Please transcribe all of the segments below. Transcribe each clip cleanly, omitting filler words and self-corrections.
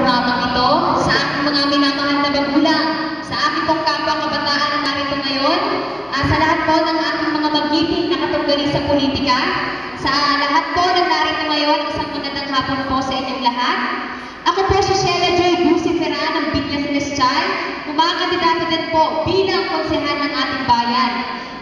programang ito sa aking mga minamahal na magulang, sa aking pong kapwa kabataan na narito ngayon, sa lahat po ng aking mga magiting na katunggali sa politika, sa lahat po na narito ngayon, isang magandang hapon po sa inyong lahat. Ako po si Sheila Joy Buciferan ng Bigla Celestial, kumakandidato din po bilang konsehal ng ating bayan.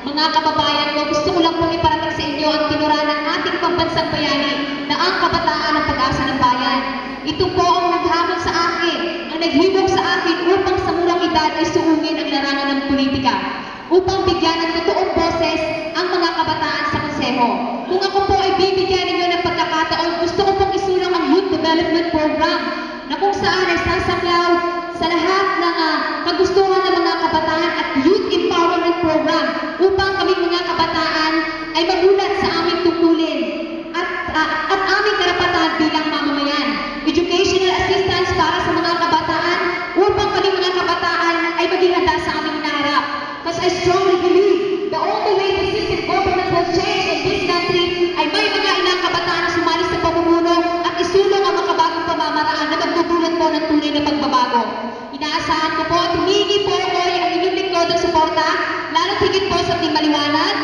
Mga kababayan ko, gusto ko lang pong iparating sa inyo ang tinura ng ating pambansang bayani na ang kabataan ng pag-asa ng bayan. Ito po ang naghamon sa akin, ang naghibok sa akin upang sa murang edad ay suungin ang larangan ng politika, upang bigyan ng totoong boses ang mga kabataan sa konseho. Kung ako po ay bibigyan ninyo ng pagkakataon, gusto ko pong isulang ang Youth Development Program na kung saan ay sasaklaw sa lahat ng kagustuhan ng mga kabataan at Youth Empowerment Program upang kami mga kabataan ay magulat sa aming tungkulin at aming karapatan bilang mamamayan. Educational assistance para sa mga kabataan upang kami mga kabataan ay maging handa sa aming hinaharap. Because I strongly believe the only way the system government will change in this country ay may mga ilang kabataan na sumali sa pamumuno at isulong ang makabagong pamamaraan na magdudulot po ng tunay na pagbabago. Inaasahan ko po at humingi po ako ang inyong lingkod ng suporta, lalo't higit po sa ating maliwanag